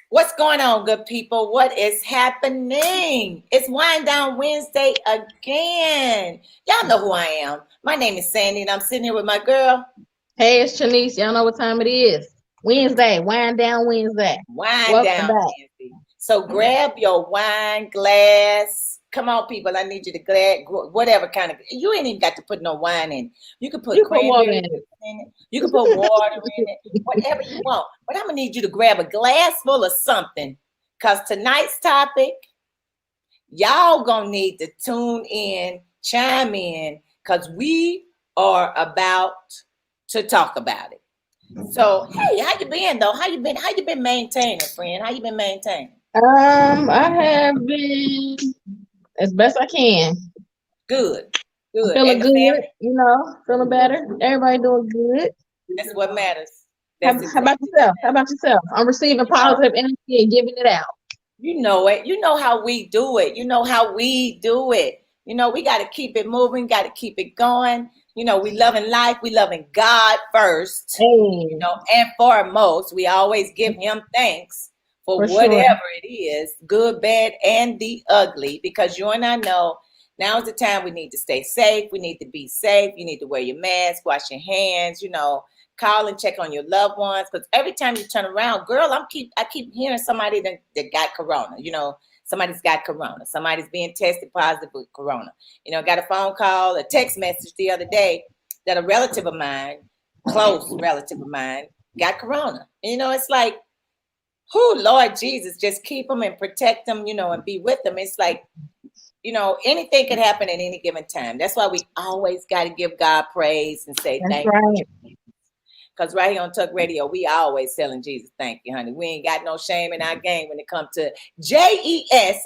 What's going on, good people? What is happening? It's Wind Down Wednesday again. Y'all know who I am. My name is Sandy, and I'm sitting here with my girl. Hey, it's Shanice. Y'all know what time it is. Wednesday, wind down Wednesday. Wind Welcome Down back. Wednesday. So grab your wine glass. Come on, people. I need you to whatever kind of. You ain't even got to put no wine in. You can put You put water cranberry in it. juice in it. You can put water in it. Whatever you want. But I'm gonna need you to grab a glass full of something, cause tonight's topic, y'all gonna need to tune in, chime in, because we are about to talk about it. So, hey, how you been though? How you been? How you been maintaining, friend? How you been maintaining? I have been as best I can. Good, I'm good. feeling And the good, family? feeling better. Everybody doing good. That's what matters. How, That's how about exactly what yourself? How matters. about yourself? I'm receiving You know, positive energy and giving it out. you know it. You know how we do it. You know how we do it. We got to keep it moving, got to keep it going. We loving life, we loving God first, Hey, and foremost, we always give him thanks for for sure. whatever it is, good, bad, and the ugly, because you and I know now is the time we need to stay safe. We need to be safe. You need to wear your mask, wash your hands, call and check on your loved ones. Because every time you turn around, girl, I keep hearing somebody that got corona, somebody's got corona. Somebody's being tested positive with corona. Got a phone call, a text message the other day that a relative of mine, close relative of mine, got corona. It's like, who, Lord Jesus, just keep them and protect them, and be with them. It's like, anything could happen at any given time. That's why we always got to give God praise and say That's thank you. right. Because right here on Tuck Radio, we always telling Jesus, thank you, honey. We ain't got no shame in our game when it comes to JESUS.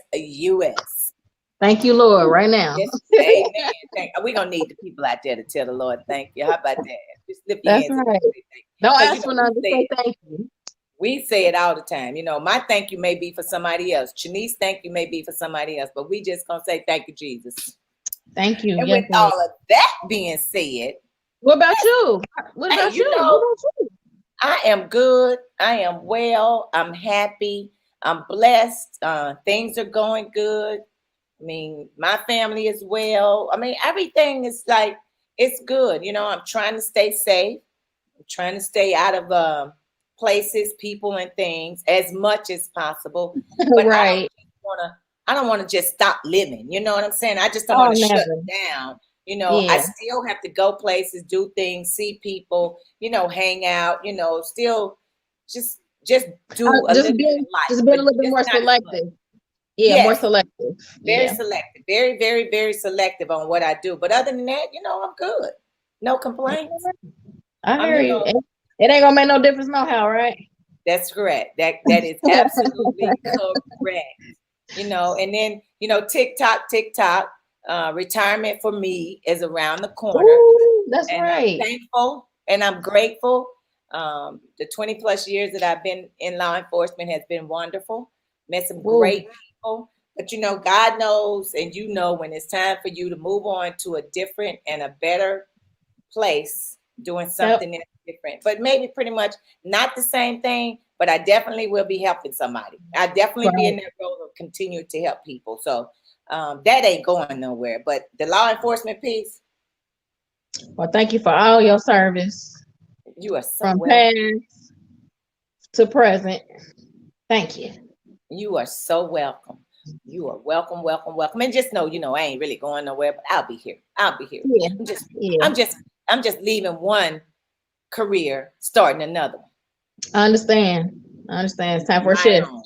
Thank you, Lord, right now. Yes, amen. We're going to need the people out there to tell the Lord thank you. How about that? Just lift your That's hands and right. say thank you. Don't Because, ask for nothing. Just say thank you. we say it all the time. My thank you may be for somebody else. Shanice, thank you may be for somebody else. But we just going to say thank you, Jesus. Thank you. And Yes, with Lord. all of that being said, What about you? What hey, about you? What about you? I am good. I am well. I'm happy. I'm blessed. Things are going good. I mean, my family is well. I mean, everything is like, it's good. I'm trying to stay safe. I'm trying to stay out of places, people, and things as much as possible. But Right. I don't want to just stop living. You know what I'm saying? I just don't Oh, want to shut never. down. I Yeah. still have to go places, do things, see people, hang out, still just do a little bit of life, Just being but a little bit just more not as much. selective. Yeah, more Yes, selective. very Yeah. selective, very, very, very selective on what I do. But other than that, I'm good. No complaints. I I'm, hear you. It ain't gonna make no difference no how, right? that's correct. That is absolutely correct. And then TikTok, retirement for me is around the corner, Ooh, that's and I'm right. thankful and I'm grateful. The 20 plus years that I've been in law enforcement has been wonderful. Met some Ooh, great people, but God knows, and when it's time for you to move on to a different and a better place, doing yep. something that's different, but maybe pretty much not the same thing. But I definitely will be helping somebody. I definitely be in Right. that role of continue to help people. So that ain't going nowhere. But the law enforcement piece, Well, thank you for all your service you are so from welcome. past to present. Thank you. You are so welcome. You are welcome, welcome, welcome. And just know, I ain't really going nowhere, but I'll be here. I'll be here. Yeah. I'm just, Yeah. I'm just, I'm just leaving one career, starting another one. I understand. I understand. It's time for a My shift. own.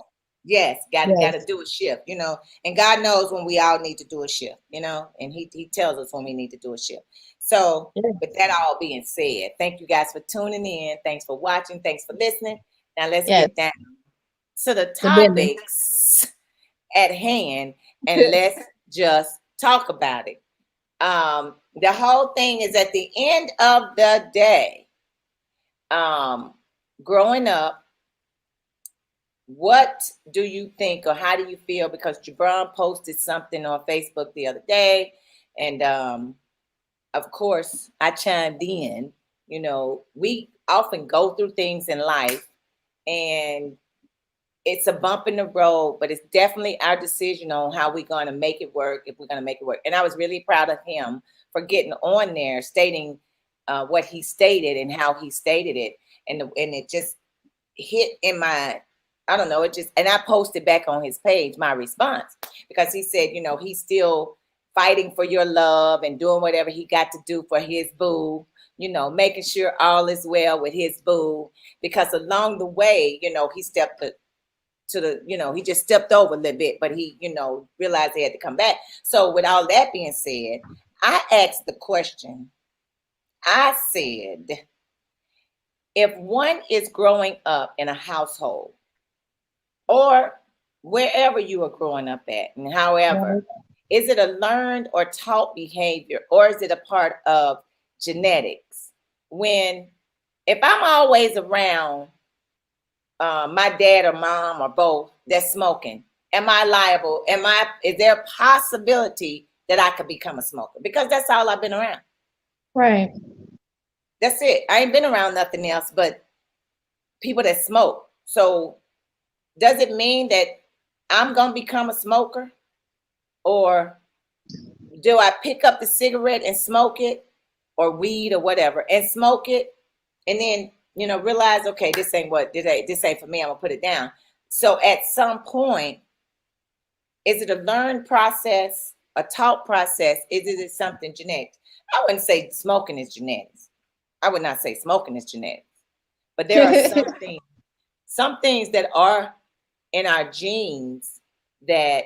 Yes, gotta Yes. do a shift. And God knows when we all need to do a shift, and He tells us when we need to do a shift. So, Yeah. with that all being said, thank you guys for tuning in. Thanks for watching. Thanks for listening. Now let's Yes. get down to the The business. topics at hand, and let's just talk about it. The whole thing is at the end of the day, um, growing up, what do you think, or how do you feel? Because Jabron posted something on Facebook the other day, and of course, I chimed in. We often go through things in life, and it's a bump in the road, but it's definitely our decision on how we're going to make it work, if we're going to make it work. And I was really proud of him for getting on there, stating what he stated and how he stated it, and it just hit in my, I don't know, it just, and I posted back on his page my response, because he said, you know, he's still fighting for your love and doing whatever he got to do for his boo, you know, making sure all is well with his boo, because along the way, you know, he stepped to the, you know, he just stepped over a little bit, but he, you know, realized he had to come back. So with all that being said, I asked the question, I said, if one is growing up in a household or wherever you are growing up at, and however, is it a learned or taught behavior, or is it a part of genetics? When, if I'm always around my dad or mom or both that's smoking, am I liable? Is there a possibility that I could become a smoker? Because that's all I've been around. Right. That's it. I ain't been around nothing else but people that smoke. So does it mean that I'm going to become a smoker? Or do I pick up the cigarette and smoke it, or weed or whatever, and smoke it, and then, you know, realize, okay, this ain't for me, I'm gonna put it down. So at some point, is it a learned process, a taught process? Is it something genetic? I wouldn't say smoking is genetics. I would not say smoking is genetics. But there are some things that are in our genes that,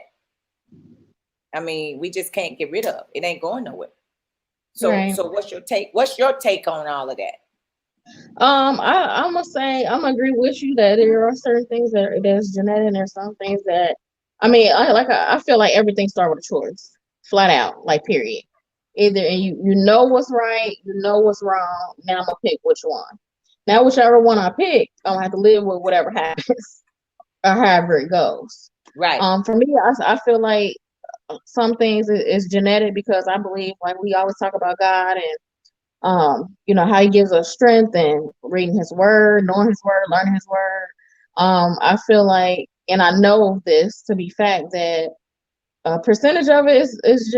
I mean, we just can't get rid of. It ain't going nowhere. So, Right. so what's your take? What's your take on all of that? I'm gonna say I'm gonna agree with you that there are certain things that's genetic, and there's some things that, I mean, I feel like everything starts with a choice, flat out, like period. Either, and you know what's right, you know what's wrong. Now I'm gonna pick which one. Now whichever one I pick, I'm gonna have to live with whatever happens or however it goes. Right. For me, I feel like some things is genetic, because I believe, like we always talk about God, and you know, how he gives us strength and reading his word, knowing his word, learning his word. I feel like, and I know this to be fact, that a percentage of it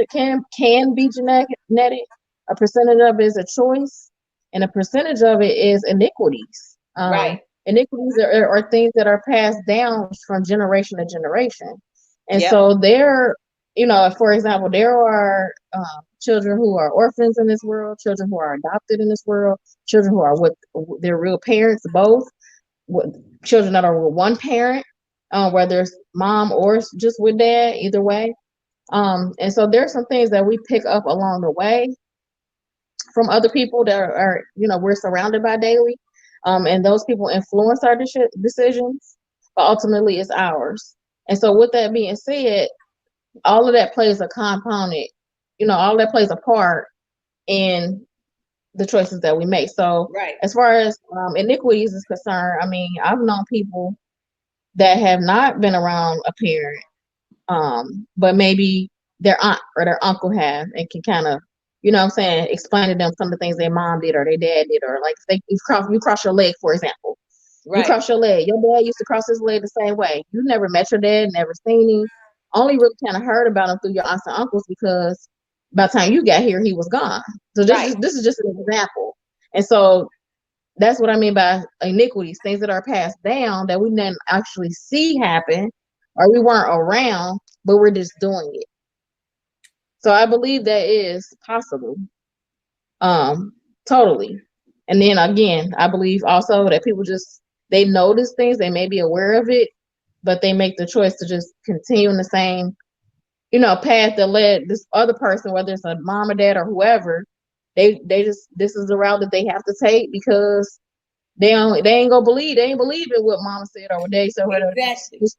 can be genetic. A percentage of it is a choice, and a percentage of it is iniquities. Right. Iniquities are things that are passed down from generation to generation, and Yep. so there, you know, for example, there are children who are orphans in this world, children who are adopted in this world, children who are with their real parents, both, children that are with one parent, whether it's mom or just with dad, either way. And so there's some things that we pick up along the way from other people that are, you know, we're surrounded by daily. And those people influence our decisions, but ultimately it's ours. And so with that being said, all of that plays a component, you know, all that plays a part in the choices that we make. So right. As far as iniquities is concerned, I mean, I've known people that have not been around a parent, but maybe their aunt or their uncle have, and can kind of, you know what I'm saying, explain to them some of the things their mom did or their dad did, or like if you cross your leg, for example. Right. You cross your leg. Your dad used to cross his leg the same way. You never met your dad, never seen him. Only really kind of heard about him through your aunts and uncles, because by the time you got here, he was gone. So this is just an example. And so that's what I mean by iniquities, things that are passed down that we didn't actually see happen, or we weren't around, but we're just doing it. So I believe that is possible. Totally. And then again, I believe also that people they notice things, they may be aware of it, but they make the choice to just continue in the same, you know, path that led this other person, whether it's a mom or dad or whoever. They just, this is the route that they have to take, because they ain't gonna believe, they ain't believing what mama said or what they said. Exactly. It's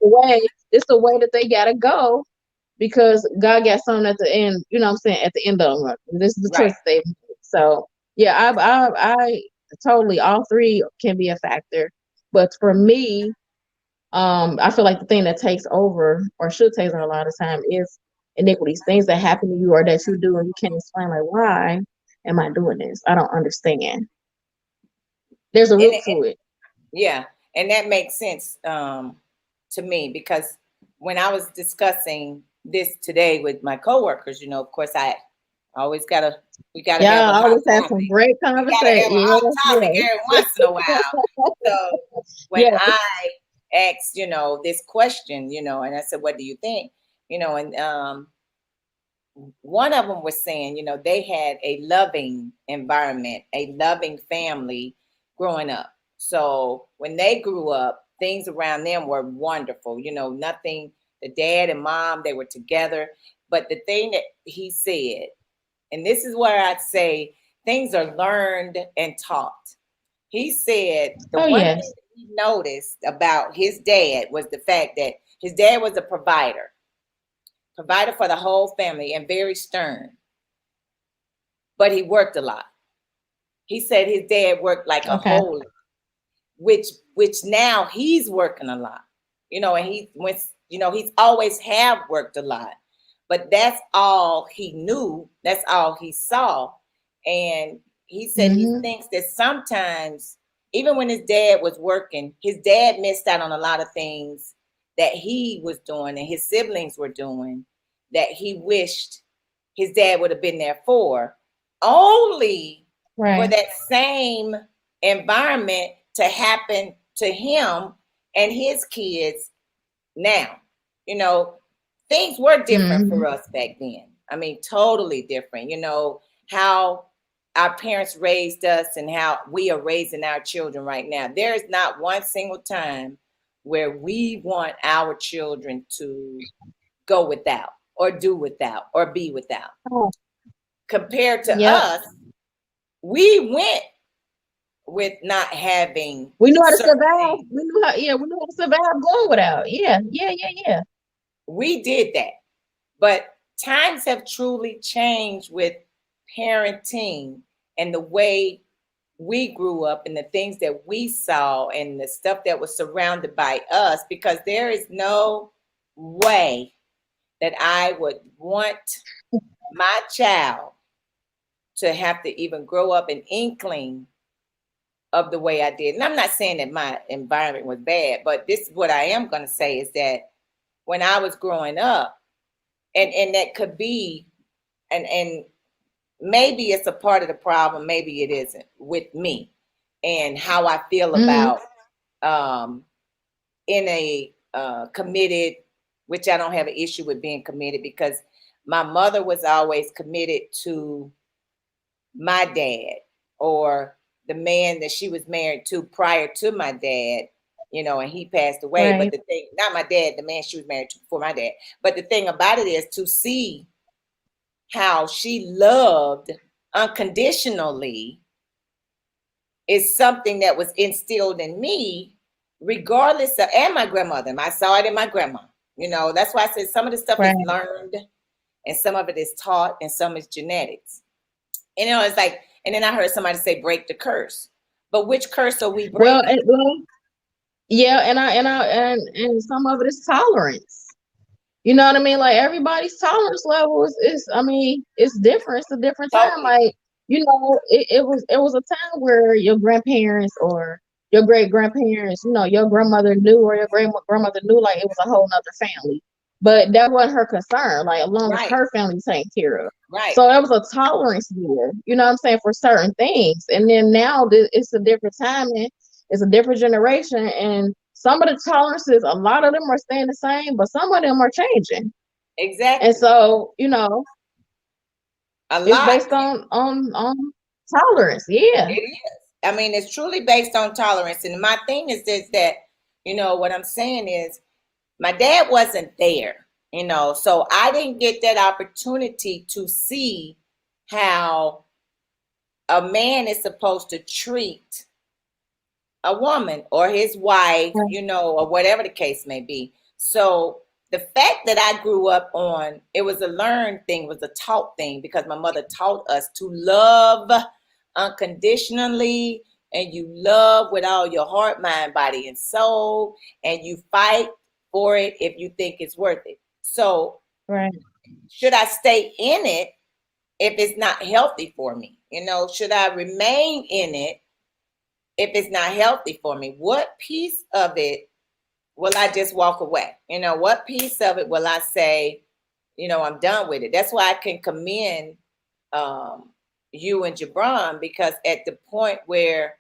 the way that they gotta go, because God got something at the end, you know what I'm saying, at the end of them. This is the choice they made. So yeah, I totally, all three can be a factor. But for me, I feel like the thing that takes over, or should take over a lot of time, is iniquities, things that happen to you or that you do and you can't explain, like, why am I doing this? I don't understand. There's a root to it. Yeah. And that makes sense to me, because when I was discussing this today with my coworkers, of course, I always we gotta have Yeah, a I hot always have some topic. great We gotta have conversation. a hot Yes, topic yes, every once in a while. So when yes. I asked, this question, and I said, "What do you think?" And one of them was saying, they had a loving environment, a loving family growing up. So when they grew up, things around them were wonderful. Nothing, the dad and mom, they were together. But the thing that he said, and this is where I'd say things are learned and taught. He said the Oh, one thing yes. that he noticed about his dad was the fact that his dad was a provider for the whole family, and very stern, but he worked a lot. He said his dad worked like a Okay. whole, which now he's working a lot, and he's always have worked a lot, but that's all he knew, that's all he saw. And he said he Mm-hmm. thinks that sometimes, even when his dad was working, his dad missed out on a lot of things that he was doing and his siblings were doing, that he wished his dad would have been there for, only for Right. that same environment to happen to him and his kids now. You know, things were different Mm-hmm. for us back then. I mean, totally different. How our parents raised us and how we are raising our children right now. There is not one single time where we want our children to go without or do without or be without. Oh, Compared to yep. us, we went with not having We knew how to certain survive. things. We knew how to survive going without. Yeah, yeah, yeah, yeah. We did that. But times have truly changed with parenting and the way we grew up and the things that we saw and the stuff that was surrounded by us, because there is no way that I would want my child to have to even grow up an inkling of the way I did. And I'm not saying that my environment was bad, but this is what I am going to say is that when I was growing up, and that could be, and maybe it's a part of the problem, maybe it isn't, with me and how I feel Mm-hmm. about um in a committed, which I don't have an issue with being committed, because my mother was always committed to my dad, or the man that she was married to prior to my dad, and he passed away. But Right. the thing, not my dad, the man she was married to before my dad. But the thing about it is to see how she loved unconditionally is something that was instilled in me, regardless of, and my grandmother. I saw it in my grandma. That's why I said some of the stuff is Right. learned and some of it is taught and some is genetics. And it's like, and then I heard somebody say break the curse. But which curse are we breaking? Well, yeah, and some of it is tolerance. You know what I mean? Like everybody's tolerance level is I mean, it's different. It's a different time. Totally. Like, it was a time where your grandparents or your great grandparents, your grandmother knew or your great grandmother knew like it was a whole nother family. But that wasn't her concern, like as long as Right. her family was taken care of. Right. So there was a tolerance there, you know what I'm saying, for certain things. And then now it's a different time and it's a different generation. And some of the tolerances, a lot of them are staying the same, but some of them are changing. And Exactly. so, A it's lot. based on tolerance. Yeah. It is. I mean, it's truly based on tolerance. And my thing is this, that, what I'm saying is my dad wasn't there, so I didn't get that opportunity to see how a man is supposed to treat a woman or his wife, or whatever the case may be. So the fact that I grew up on, it was a learned thing, it was a taught thing, because my mother taught us to love unconditionally, and you love with all your heart, mind, body, and soul, and you fight for it if you think it's worth it. So Right. should I stay in it if it's not healthy for me? Should I remain in it if it's not healthy for me? What piece of it will I just walk away? What piece of it will I say, I'm done with it? That's why I can commend um, you and Jabron, because at the point where,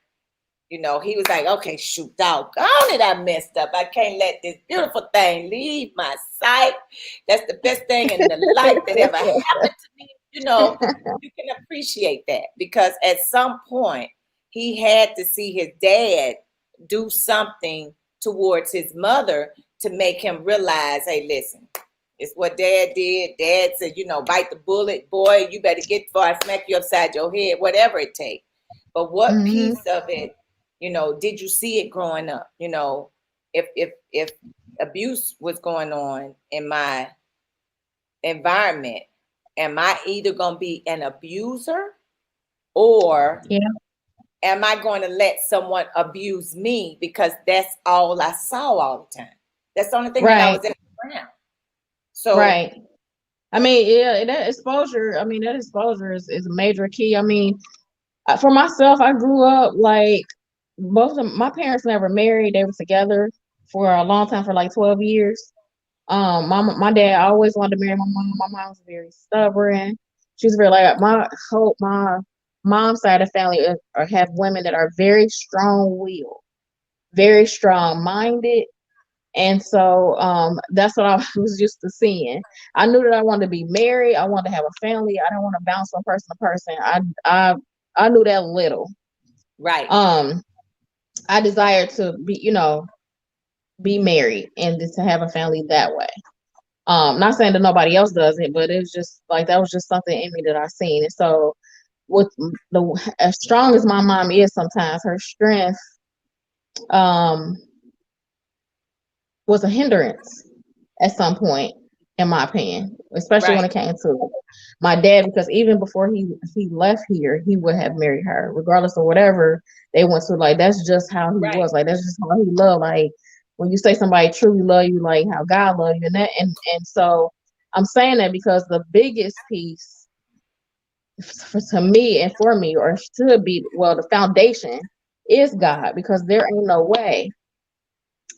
he was like, okay, shoot, doggone it, I messed up. I can't let this beautiful thing leave my sight. That's the best thing in the life that ever happened to me. You can appreciate that, because at some point he had to see his dad do something towards his mother to make him realize, hey, listen, it's what dad did. Dad said, bite the bullet, boy, you better get before I smack you upside your head, whatever it takes. But what Hmm. piece of it, did you see it growing up? If abuse was going on in my environment, am I either going to be an abuser, or Yeah. am I going to let someone abuse me because that's all I saw all the time? That's the only thing that I Right. was around. So, Right. I mean, yeah, that exposure. I mean, that exposure is a major key. I mean, for myself, I grew up like both of my parents never married. They were together for a long time, for like 12 years. My dad always wanted to marry my mom. My mom was very stubborn. She's very like my mom's side of the family have women that are very strong willed, very strong minded. And so that's what I was used to seeing. I knew that I wanted to be married. I wanted to have a family. I didn't want to bounce from person to person. I knew that little. right, Um, I desired to be married and to have a family that way. Not saying that nobody else does it, but it was just like that was just something in me that I seen. And so with the as strong as my mom is sometimes, her strength um was a hindrance at some point, in my opinion, especially when right, it came to my dad, because even before he left here, he would have married her, regardless of whatever they went through. Like that's just how he right, was. Like that's just how he loved. Like when you say somebody truly love you, like how God love you, and that and so I'm saying that because the biggest piece to me and for me, or should be, well, the foundation is God, because there ain't no way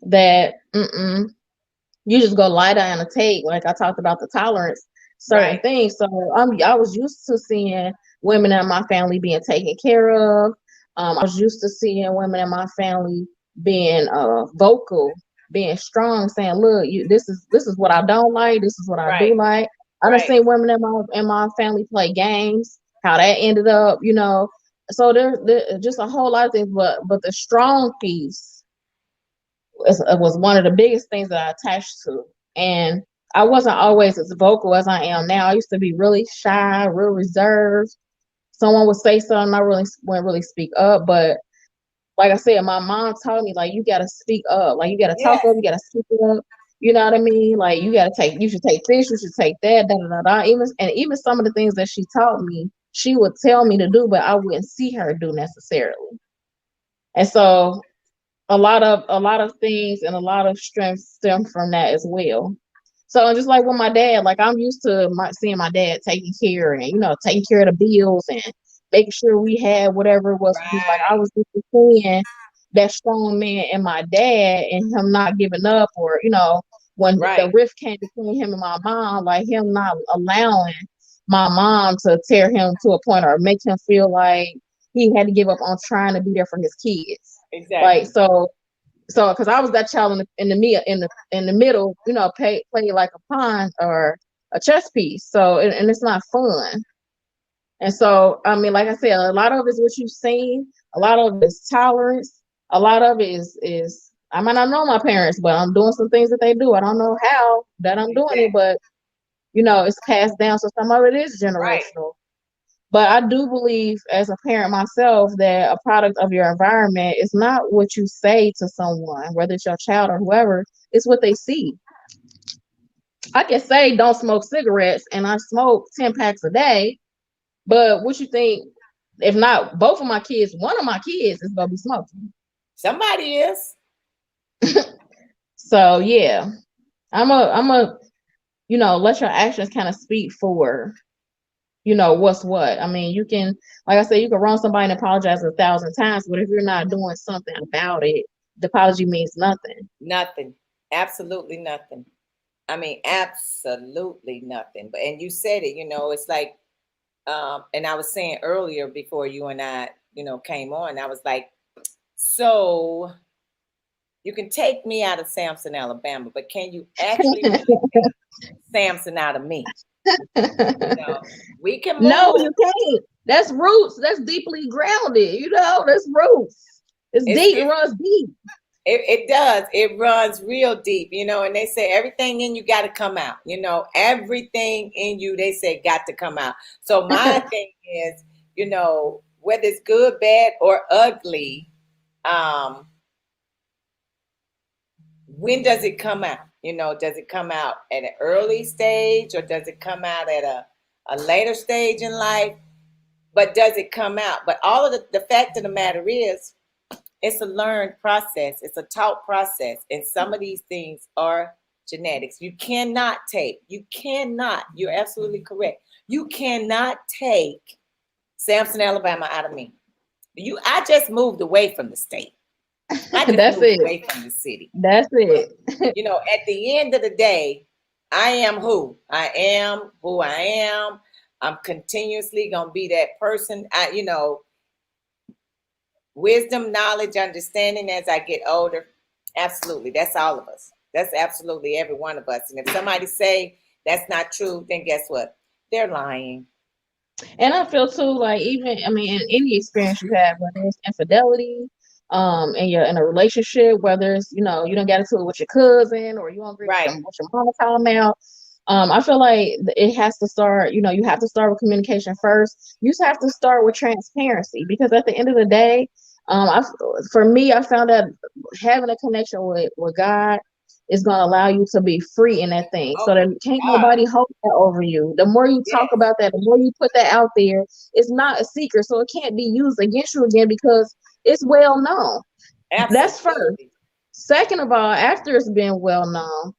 that you just go lie down and take, like I talked about the tolerance, certain right, things. So I was used to seeing women in my family being taken care of. I was used to seeing women in my family being vocal, being strong, saying, "Look, this is what I don't like. This is what I right, do like." I done right, seen women in my family play games. How that ended up. So there's just a whole lot of things, but the strong piece was one of the biggest things that I attached to. And I wasn't always as vocal as I am now. I used to be really shy, real reserved. Someone would say something, I really wouldn't really speak up. But like I said, my mom told me, like, you gotta speak up, like you gotta talk yes, up, you gotta speak up. You know what I mean? Like you should take this, you should take that, da da da da. Even some of the things that she taught me, she would tell me to do, but I wouldn't see her do necessarily. And so a lot of things and a lot of strength stem from that as well. So just like with my dad, like I'm used to seeing my dad taking care and taking care of the bills and making sure we had whatever it was we need. Like I right, was used to seeing that strong man in my dad and him not giving up, or when the right, rift came between him and my mom, like him not allowing my mom to tear him to a point or make him feel like he had to give up on trying to be there for his kids. Like exactly. so because I was that child in the middle, play like a pawn or a chess piece. So and it's not fun. And so I mean, like I said, a lot of it is what you've seen. A lot of it is tolerance. A lot of it is I might not know my parents, but I'm doing some things that they do. I don't know how that I'm doing it, Exactly. but it's passed down. So some of it is Right. generational. But I do believe, as a parent myself, that a product of your environment is not what you say to someone, whether it's your child or whoever, it's what they see. I can say don't smoke cigarettes and I smoke 10 packs a day, but what you think, if not both of my kids, one of my kids is going to be smoking. Somebody is. So yeah, I'm a let your actions kind of speak for, what's what. I mean, you can, like I said, you can wrong somebody and apologize 1,000 times, but if you're not doing something about it, the apology means nothing. Nothing. Absolutely nothing. I mean, absolutely nothing. But and you said it, it's like, and I was saying earlier before you and I, came on, I was like, so you can take me out of Samson, Alabama, but can you actually really take Samson out of me? We can No, move. you can't. That's roots. That's deeply grounded. That's roots. It's It's, deep. It it, runs deep. it does. It runs real deep, and they say everything in you got to come out. Everything in you, they say, got to come out. So my thing is, whether it's good, bad, or ugly, um, when does it come out? Does it come out at an early stage or does it come out at a later stage in life? But does it come out? But all of the fact of the matter is, it's a learned process. It's a taught process. And some of these things are genetics. You cannot, you're absolutely correct. You cannot take Samson, Alabama out of me. I just moved away from the state. I just That's moved it. away from the city. That's it. At the end of the day, I am who I am, who I am. I'm continuously gonna be that person. Wisdom, knowledge, understanding as I get older. Absolutely. That's all of us. That's absolutely every one of us. And if somebody say that's not true, then guess what? They're lying. And I feel too, like, even, I mean, in any experience you have, whether it's infidelity, and you're in a relationship, whether it's, you don't get into it with your cousin or you don't agree with Right. your mama calling out. I feel like it has to start, you have to start with communication first. You just have to start with transparency, because at the end of the day, for me, I found that having a connection with God is going to allow you to be free in that thing, Oh so that my can't God. nobody hold that over you. The more you talk Yes. about that, the more you put that out there, it's not a secret, so it can't be used against you again, because it's well known. That's first. Absolutely. Second of all, after it's been well known,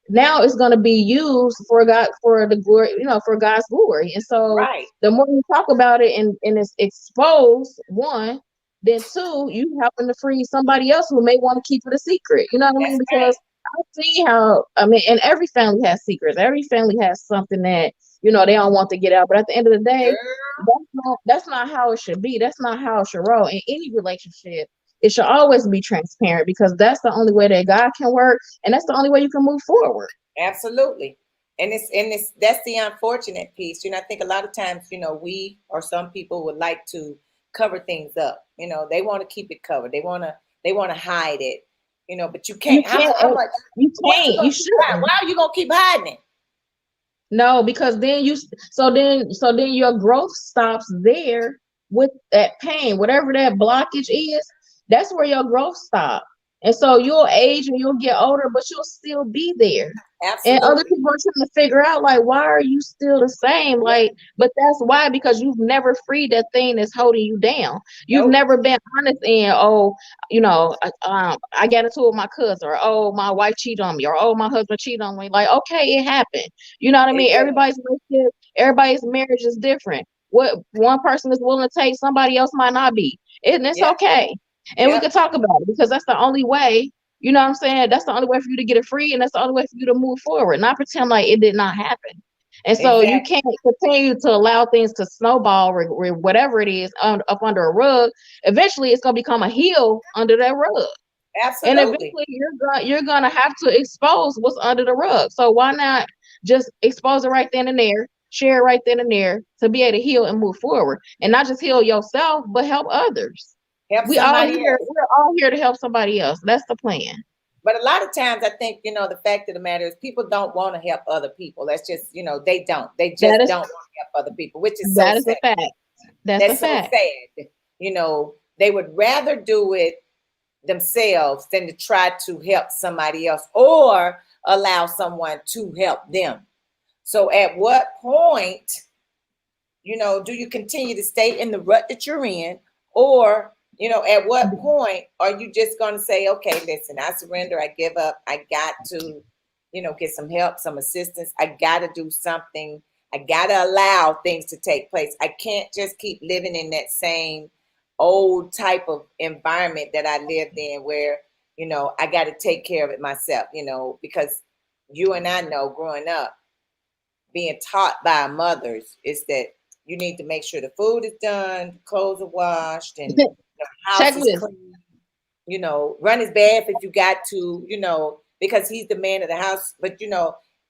now it's going to be used for God, for the glory, for God's glory. And so Right. the more you talk about it and it's exposed, one, then two, you happen to free somebody else who may want to keep it a secret. You know what I mean? That's right. Because I see how, I mean, and every family has secrets. Every family has something that, they don't want to get out. But at the end of the day, Girl. that's not how it should be. That's not how it should roll in any relationship. It should always be transparent, because that's the only way that God can work, and that's the only way you can move forward. Absolutely. And it's that's the unfortunate piece. I think a lot of times, we or some people would like to cover things up. They want to keep it covered. They want to hide it. But you You can't. can't. How much? You What you can't. You gonna keep hiding? shouldn't. Why are you gonna keep hiding it? No, because then so then your growth stops there with that pain, whatever that blockage is. That's where your growth stops. And so you'll age and you'll get older, but you'll still be there. And other Absolutely. people are trying to figure out, like, why are you still the same? Yep. Like, but that's why, because you've never freed that thing that's holding you down. You've Nope. never been honest in, oh, I got into it with my cousin, or oh, my wife cheated on me, or oh, my husband cheated on me. Like, okay, it happened. You know what I It mean? does. Everybody's relationship, everybody's marriage is different. What one person is willing to take, somebody else might not be. And it's Yep. okay. And we Yep. could talk about it, because that's the only way. You know what I'm saying? That's the only way for you to get it free, and that's the only way for you to move forward. Not pretend like it did not happen. And so you Exactly. can't continue to allow things to snowball, or whatever it is, up under a rug. Eventually, it's gonna become a hill under that rug, and Absolutely. eventually you're gonna have to expose what's under the rug. So why not just expose it right then and there, share it right then and there, to be able to heal and move forward, and not just heal yourself, but help others. Help somebody else. We're all here to help somebody else. That's the plan. But a lot of times, I think the fact of the matter is people don't want to help other people. That's just they don't. They just That is don't want to help other people, which is so that is a sad. fact. That's a That's so fact. sad. They would rather do it themselves than to try to help somebody else or allow someone to help them. So at what point, do you continue to stay in the rut that you're in? Or, at what point are you just going to say, okay, listen, I surrender, I give up, I got to, get some help, some assistance, I got to do something. I gotta allow things to take place. I can't just keep living in that same old type of environment that I lived in where, I gotta take care of it myself, because you and I know growing up, being taught by our mothers is that you need to make sure the food is done, clothes are washed, and the house is Checklist. clean. Run his bath if you got to, because he's the man of the house. But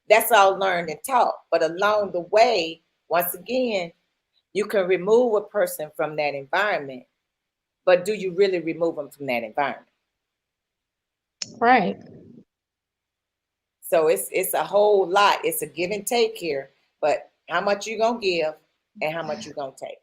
that's all learned and taught. But along the way, once again, you can remove a person from that environment, but do you really remove them from that environment? Right. So it's a whole lot. It's a give and take here, but how much you gonna give and how much you gonna take?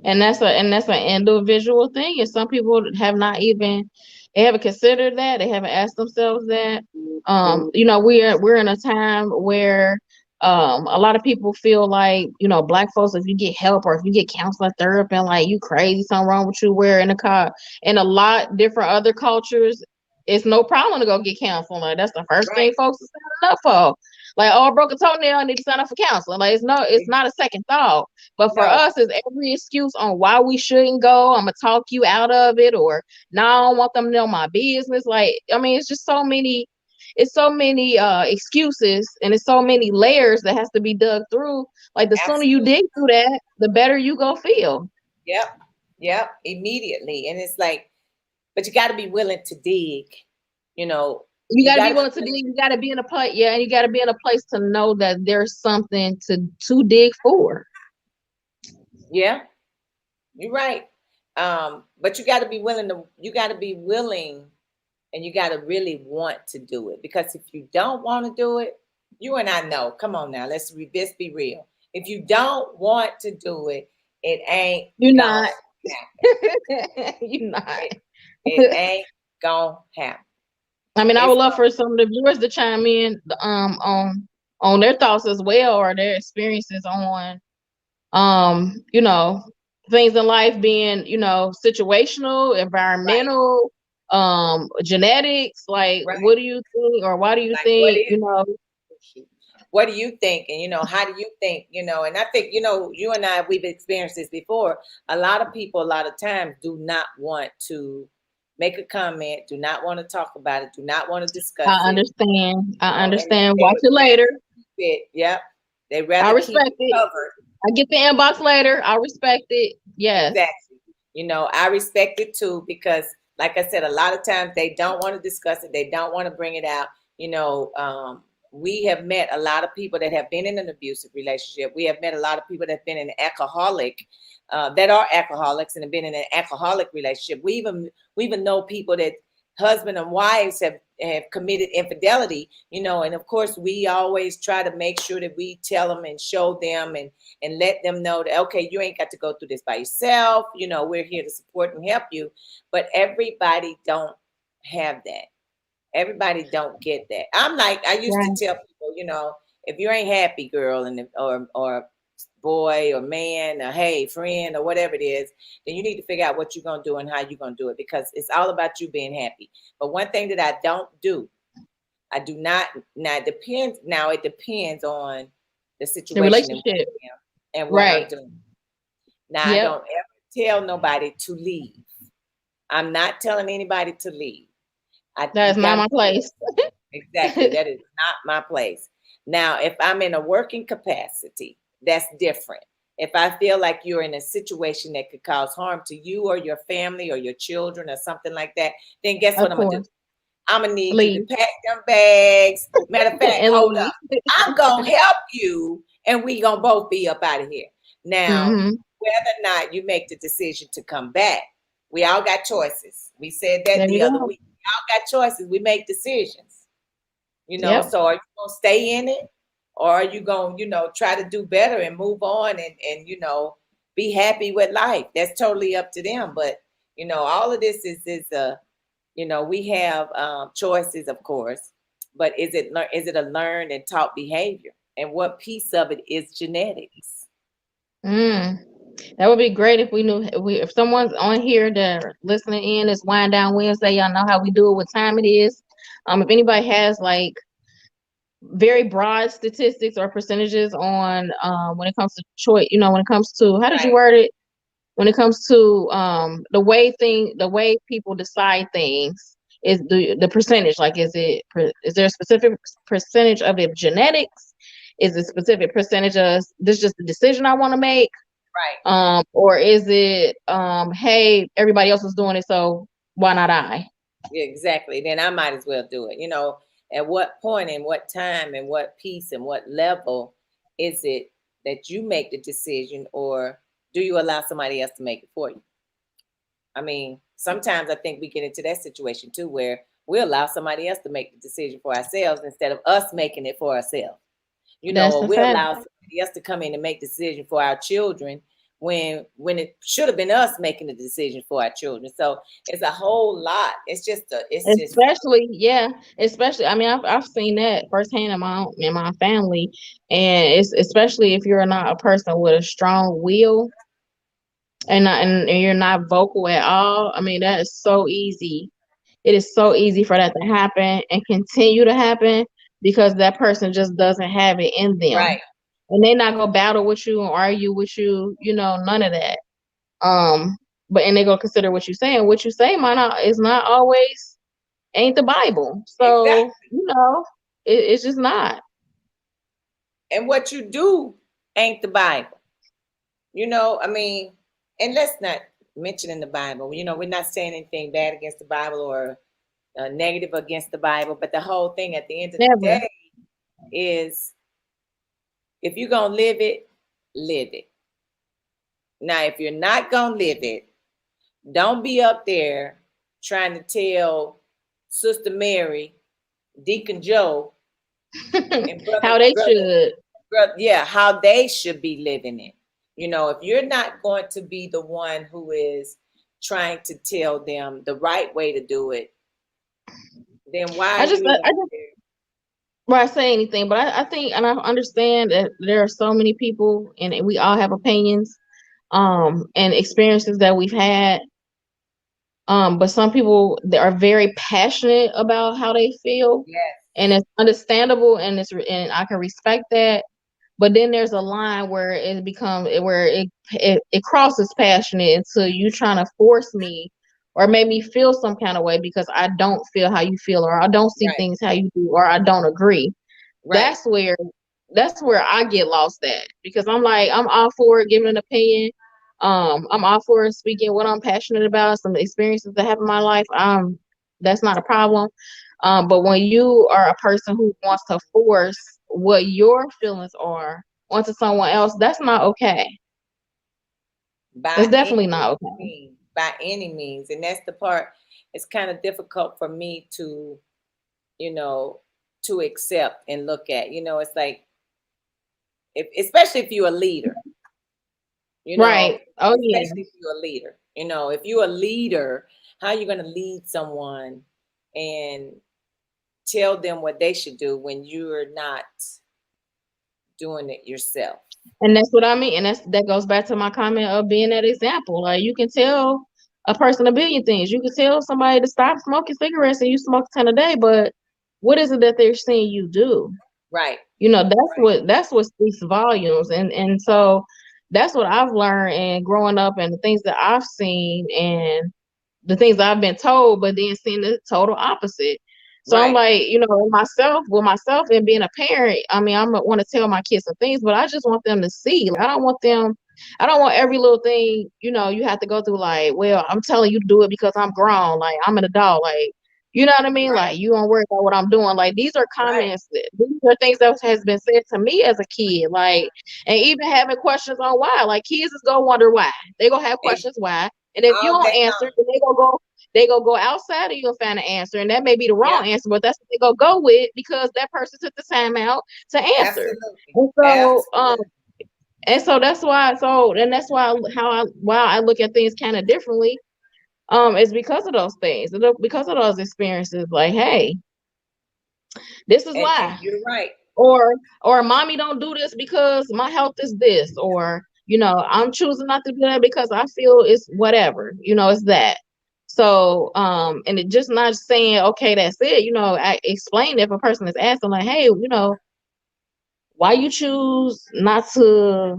And that's an individual thing. And some people have not even they haven't considered that. They haven't asked themselves that. We're in a time where a lot of people feel like, black folks, if you get help or if you get counseling therapy and like you crazy, something wrong with you, we're in a car. In a lot different other cultures, it's no problem to go get counseling. Like that's the first thing Right. folks are signing up for. Like, oh, I broke a toenail, I need to sign up for counseling. Like it's not a second thought. But for No. us, it's every excuse on why we shouldn't go. I'm gonna talk you out of it, or no, I don't want them to know my business. Like, I mean, it's so many excuses, and it's so many layers that has to be dug through. Like the sooner you Absolutely. dig through that, the better you go feel. Yep. Yep. Immediately. And it's like, but you got to be willing to dig. You know, You you got to got be to be willing to dig. willing. You got to be in a place, yeah, and you got to be in a place to know that there's something to dig for. Yeah, you're right. But you got to be willing to. You got to be willing, and you got to really want to do it. Because if you don't want to do it, you and I know. Come on now, let's be real. If you don't want to do it, it ain't You're gonna not. happen. You're not. It ain't gonna happen. I mean, I would It's love gonna. for some of the viewers to chime in on their thoughts as well, or their experiences on things in life being, situational, Right. environmental, genetics. Like, Right. what do you think, or why do you Like, what think, is? What do you think? And how do you think? And I think you and I, we've experienced this before. A lot of people, a lot of times, do not want to make a comment, do not want to talk about it, do not want to discuss I it. understand. I And understand. they Watch would it later. rather keep it. Yep, they I rather keep respect it it. covered. I get the inbox later. I respect it. Yes. Exactly. I respect it too because, like I said, a lot of times they don't want to discuss it. They don't want to bring it out. We have met a lot of people that have been in an abusive relationship. We have met a lot of people that have been in an alcoholic, that are alcoholics and have been in an alcoholic relationship. We even know people that husband and wives have committed infidelity. And of course we always try to make sure that we tell them and show them and let them know that, okay, you ain't got to go through this by yourself. We're here to support and help you. But everybody don't have that. Everybody don't get that. I used to Right. tell people, if you ain't happy, girl, or boy or man or hey friend or whatever it is, then you need to figure out what you're gonna do and how you're gonna do it because it's all about you being happy. But one thing that I don't do, I do not. Now it depends. Now it depends on the The situation and relationship. what I'm Right. doing. Now I Yep. don't ever tell nobody to leave. I'm not telling anybody to leave. That You is not got to my place. exactly. That is not my place. Now, if I'm in a working capacity, that's different. If I feel like you're in a situation that could cause harm to you or your family or your children or something like that, then guess Of what I'm gonna do? course. I'm gonna need you to Leave pack them bags. Matter of fact, and hold leave. up. I'm gonna help you, and we gonna both be up out of here. Now, Hmm. whether or not you make the decision to come back, we all got choices. We said that There you the other go. week. We all got choices. We make decisions. Yep. So are you gonna stay in it, or are you gonna, try to do better and move on and be happy with life? That's totally up to them. But all of this is we have choices, of course, but is it a learned and taught behavior? And what piece of it is genetics? Mm. That would be great if we knew if someone's on here that are listening in. It's Wind Down Wednesday. Y'all know how we do it, what time it is. If anybody has like very broad statistics or percentages on when it comes to choice. You know, when it comes to, how did you Right. word it? When it comes to the way people decide things, is the percentage, like, is there a specific percentage of it genetics? Is it specific percentage of this just the decision I want to make? Right. Or is it hey, everybody else is doing it, so why not I? Yeah, exactly. Then I might as well do it. At what point and what time and what piece and what level is it that you make the decision, or do you allow somebody else to make it for you? I mean, sometimes I think we get into that situation too, where we allow somebody else to make the decision for ourselves instead of us making it for ourselves. That's Or a we fact. allow somebody else to come in and make the decision for our children when it should have been us making the decision for our children. So it's a whole lot. It's just Especially, yeah, especially. I mean, I've seen that firsthand in my family, and it's especially if you're not a person with a strong will, and you're not vocal at all. I mean, that is so easy. It is so easy for that to happen and continue to happen because that person just doesn't have it in them, right. and they're not gonna battle with you and argue with you. You know, none of that. But and they gonna consider what you say, and what you say might not is not always ain't the Bible. So, Exactly. it's just not. And what you do ain't the Bible. I mean, and let's not mention in the Bible. We're not saying anything bad against the Bible or negative against the Bible, but the whole thing at the end of the Never. day is, if you're gonna live it, live it. Now, if you're not gonna live it, don't be up there trying to tell Sister Mary, Deacon Joe, and How they should. yeah, how they should be living it. If you're not going to be the one who is trying to tell them the right way to do it, then why I are you just, even I up just, there? well, I say anything, but I think, and I understand that there are so many people, and we all have opinions, and experiences that we've had. But some people, they are very passionate about how they feel, Yes, and it's understandable, and I can respect that. But then there's a line where it crosses passionate into you trying to force me or make me feel some kind of way because I don't feel how you feel, or I don't see right, things how you do, or I don't agree. right, That's where that's where I get lost at, because I'm like, I'm all for giving an opinion. I'm all for speaking what I'm passionate about, some experiences that happen in my life. That's not a problem. But when you are a person who wants to force what your feelings are onto someone else, that's not okay. by That's definitely any not okay. means, by any means. And that's the part. It's kind of difficult for me you know, to accept and look at. It's like, especially if you're a leader, you know, Right. Oh yeah. especially if you're a leader. If you're a leader, how are you going to lead someone and tell them what they should do when you're not doing it yourself? And that's what I mean. And that goes back to my comment of being that example. Like, you can tell a person a billion things. You can tell somebody to stop smoking cigarettes and you smoke 10 a day, but what is it that they're seeing you do? Right, That's what speaks volumes. And so that's what I've learned, and growing up, and the things that I've seen, and the things I've been told, but then seeing the total opposite. So I'm right, like, with myself and being a parent, I mean, I want to tell my kids some things, but I just want them to see. Like, I don't want every little thing, you have to go through, like, well, I'm telling you to do it because I'm grown, like, I'm an adult, like, you know what I mean? right, Like, you don't worry about what I'm doing. Like, these are right. comments, these are things that has been said to me as a kid, like, and even having questions on why. Like, kids is gonna wonder why. They gonna have Ex- questions why. And if you All don't day answer, long. then they gonna go outside and you'll find an answer. And that may be the Yeah, wrong answer, but that's what they gonna go with because that person took the time out to answer. absolutely. And so Absolutely. that's why I look at things kind of differently. It's because of those things, because of those experiences. Like, hey, this is And why. you're right. Or mommy don't do this because my health is this, or I'm choosing not to do that because I feel it's whatever, it's that. So, and it just not saying, okay, that's it. I explain if a person is asking, like, hey, why you choose not to,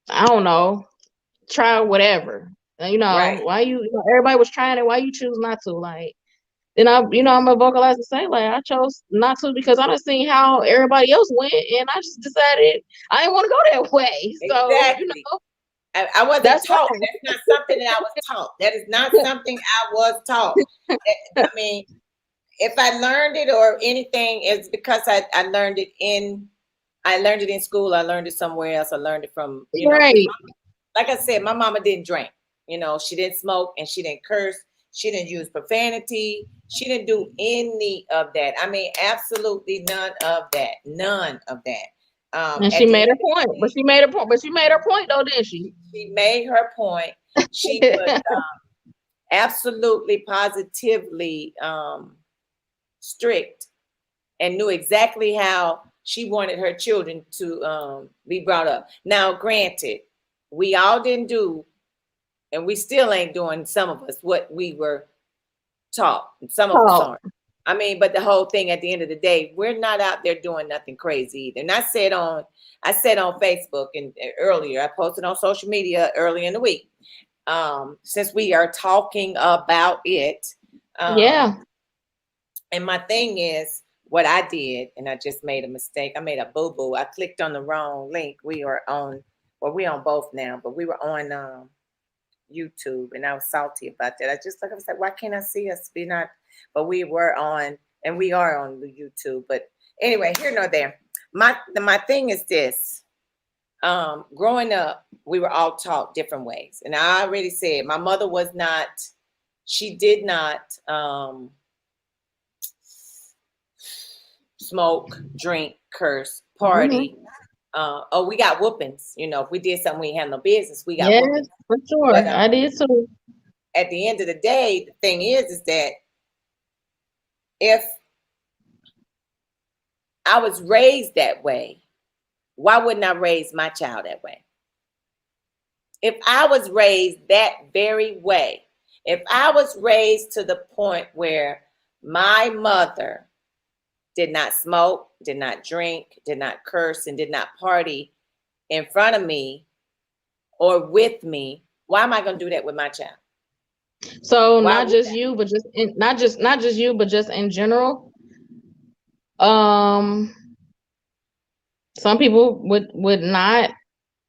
I don't know, try whatever. Right. Why everybody was trying it, why you choose not to? Like, then I'm a vocalize and say, like, I chose not to because I done seen how everybody else went, and I just decided I didn't want to go that way. So, Exactly. I wasn't that's taught. fine. That's not something that I was taught. That is not something I was taught. I mean, if I learned it or anything, it's because I learned it in school. I learned it somewhere else. I learned it from, because Right. like I said, my mama didn't drink. She didn't smoke and she didn't curse. She didn't use profanity. She didn't do any of that. I mean, absolutely none of that. None of that. And she At the made end her of the point. But day, she made her point. But she made her point though, didn't she? she made her point. She was absolutely, positively strict and knew exactly how she wanted her children to be brought up. Now, granted, we all didn't do, and we still ain't doing, some of us, what we were taught. Some of us Oh. aren't. I mean, but the whole thing at the end of the day, we're not out there doing nothing crazy either. And I said on Facebook and earlier, I posted on social media earlier in the week. Since we are talking about it, um, Yeah. and my thing is what I did, and I just made a mistake. I made a boo boo. I clicked on the wrong link. We on both now, but we were on YouTube, and I was salty about that. I was like, why can't I see us? Be not, but we were on, and we are on the YouTube. But anyway, here nor there. My thing is this. Growing up, we were all taught different ways, and I already said my mother was not. She did not smoke, drink, curse, Hmm. party. Oh, we got whoopings. If we did something we had no business, we got Yes, whoopings. for But sure. I did too. at the end of the day, the thing is that if I was raised that way, why wouldn't I raise my child that way? If I was raised that very way, if I was raised to the point where my mother did not smoke, did not drink, did not curse, and did not party in front of me or with me, why am I going to do that with my child? So Why not would just you, but not just you, but just in general. Um, some people would not,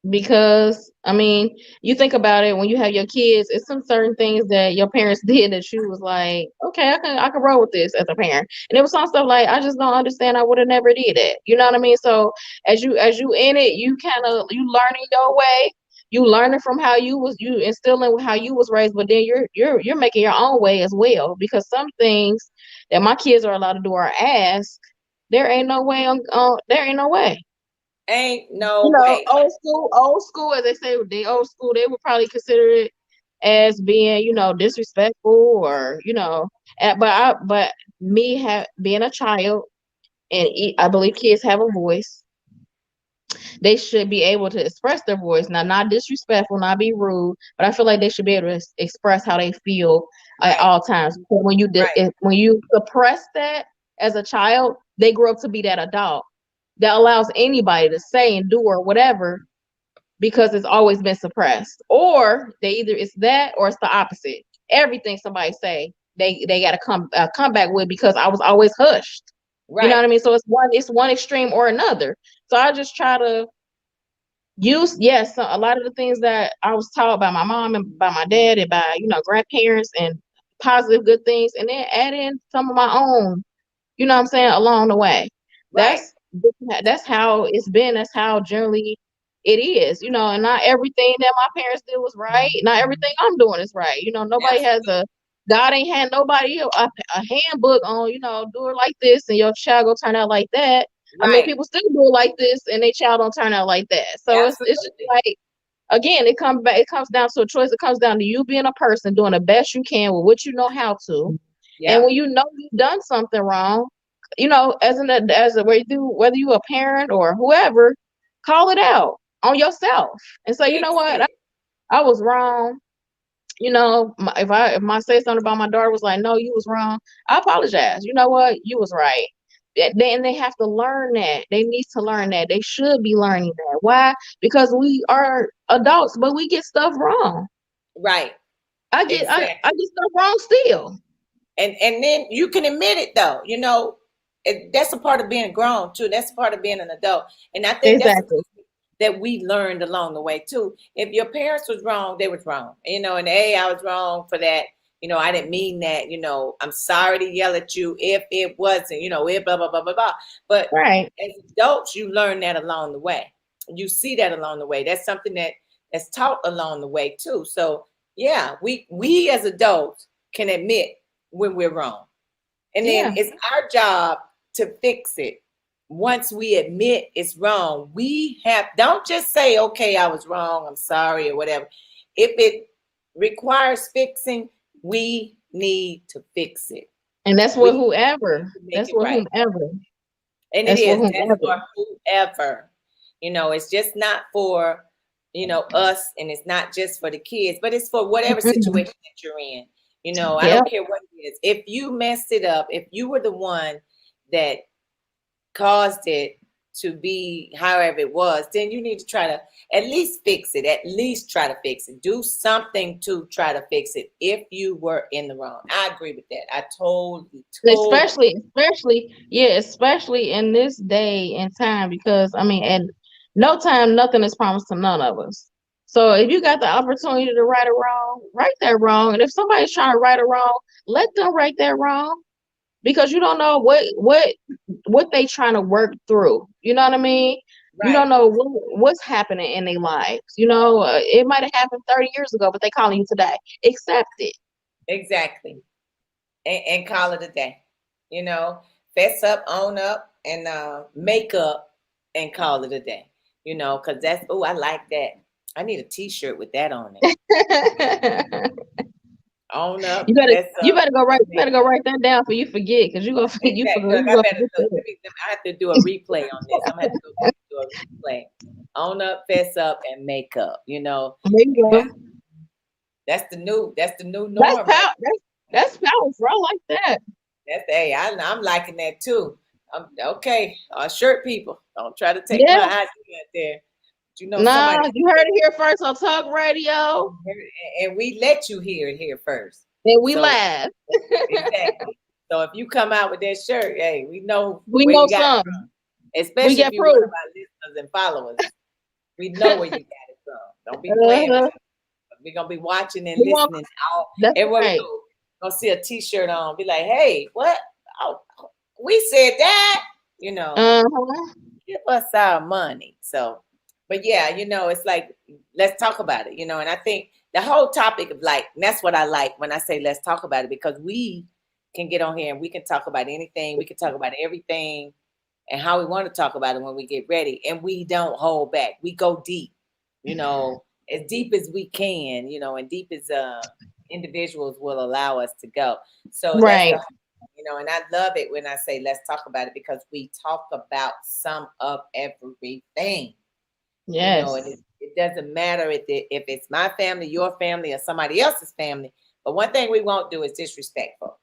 because I mean, you think about it, when you have your kids, it's some certain things that your parents did that you was like, okay, I can roll with this as a parent. And it was some stuff like, I just don't understand, I would have never did it. You know what I mean? So as you in it, you kind of, you learning your way, you learning from how you instilling how you was raised, but then you're making your own way as well, because some things that my kids are allowed to do or ask, there ain't no way. ain't no way. Old school, as they say, they old school, they would probably consider it as being, disrespectful, or, but me being a child, and I believe kids have a voice. They should be able to express their voice. Now, not disrespectful, not be rude, but I feel like they should be able to express how they feel at Right, all times. Because right, when you suppress that as a child, they grow up to be that adult that allows anybody to say and do or whatever, because it's always been suppressed. Or they either it's that, or it's the opposite. Everything somebody say, they got to come back with, because I was always hushed. You know right. what I mean? So it's one extreme or another. So I just try to use, yes, a lot of the things that I was taught by my mom and by my dad and by, grandparents, and positive good things, and then add in some of my own, what I'm saying, along the way. Right. That's how it's been. That's how generally it is, and not everything that my parents did was right. Not everything I'm doing is right. Nobody has Absolutely. God ain't had nobody a handbook on, do it like this and your child go turn out like that. I mean, Right. people still do it like this and their child don't turn out like that. So it's just Absolutely. like, again, it comes down to a choice. It comes down to you being a person doing the best you can with what you know how to. And Yep. when you know you've done something wrong, whether you a parent or whoever, call it out on yourself and say, you know what, Exactly. I was wrong, if I say something about my daughter was like, no, you was wrong, I apologize. You know what? You was right. Then they have to learn that. They need to learn that. They should be learning that. Why? Because we are adults, but we get stuff wrong. Right. I get stuff wrong still. And then you can admit it though. That's a part of being grown too. That's a part of being an adult. And I think Exactly. that we learned along the way too. If your parents was wrong, they was wrong. And hey, I was wrong for that. I didn't mean that. I'm sorry to yell at you if it wasn't. It blah blah blah blah blah. But Right. as adults, you learn that along the way. You see that along the way. That's something that's taught along the way too. So yeah, we as adults can admit when we're wrong, and then Yeah. it's our job to fix it. Once we admit it's wrong, don't just say, okay, I was wrong, I'm sorry, or whatever. If it requires fixing, we need to fix it. And that's We what whoever. need to make That's it what right. whomever. And it That's what is. That's whomever. for whoever. It's just not for, us, and it's not just for the kids, but it's for whatever situation that you're in. I Yep. don't care what it is. If you messed it up, if you were the one that caused it to be however it was, then you need to try to at least fix it. At least try to fix it. Do something to try to fix it if you were in the wrong. I agree with that. I totally. Especially in this day and time, because I mean, at no time nothing is promised to none of us. So if you got the opportunity to right a wrong, right that wrong. And if somebody's trying to right a wrong, let them right that wrong, because you don't know what they trying to work through. You know what I mean? You Right. don't know what's happening in their lives. It might have happened 30 years ago, but they calling you today. Accept it. Exactly. And call it a day. Fess up, own up, and make up and call it a day. Because that's, oh, I like that. I need a t-shirt with that on it. Own up, You better fess you up, better go and write you make better go up. write that down for you forget, because you gonna you Exactly. forget Look, you I gonna better forget look. that. I have to do a replay on this. I'm gonna have to go back and do a replay. Own up, fess up, and make up. There you And go. that's the new That's norm right. power. That's powerful. I like that. That's hey, I'm liking that too. Okay, shirt people. Don't try to take Yeah. my idea out there. But Nah, somebody, you heard it here first on Talk Radio, and we let you hear it here first. and we So laugh. exactly. So if you come out with that shirt, hey, we know We where know you got it some. from. We Especially if get you're one proof. of our listeners and followers, we know where you got it from. Don't be playing with Uh-huh. us. We're gonna be watching and We want, listening all that's everywhere we right. go. Gonna see a T-shirt on, be like, hey, what? Oh, we said that. Uh-huh. Give us our money. So, but yeah, it's like, let's talk about it, and I think the whole topic of like, and that's what I like when I say let's talk about it, because we can get on here and we can talk about anything, we can talk about everything and how we want to talk about it when we get ready, and we don't hold back. We go deep, as deep as we can, and deep as individuals will allow us to go. So that's Right. the and I love it when I say let's talk about it, because we talk about some of everything, and Yes. it doesn't matter if it's my family, your family, or somebody else's family. But one thing we won't do is disrespectful.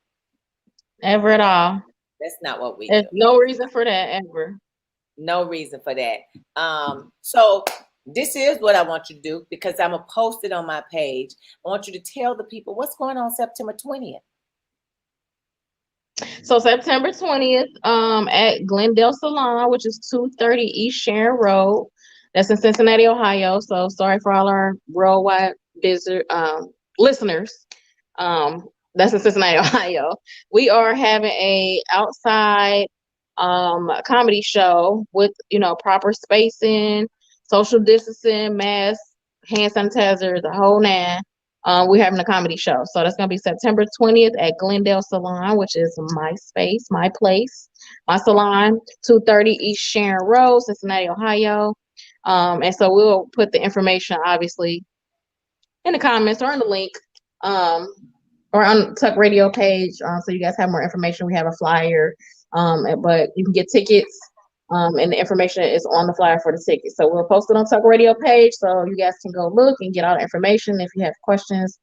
Ever at all. That's not what we There's do. no reason for that ever. No reason for that. So this is what I want you to do, because I'm gonna post it on my page. I want you to tell the people what's going on September 20th. So September 20th, at Glendale Salon, which is 230 East Sharon Road. That's in Cincinnati, Ohio. So sorry for all our worldwide listeners. That's in Cincinnati, Ohio. We are having a outside comedy show with proper spacing, social distancing, masks, hand sanitizer, the whole nine. We're having a comedy show. So that's going to be September 20th at Glendale Salon, which is my space, my place, my salon, 230 East Sharon Road, Cincinnati, Ohio. And so we'll put the information, obviously, in the comments or in the link, or on Tuck Radio page. So you guys have more information. We have a flyer, but you can get tickets. And the information is on the flyer for the tickets. So we'll post it on Tuck Radio page, so you guys can go look and get all the information. If you have questions,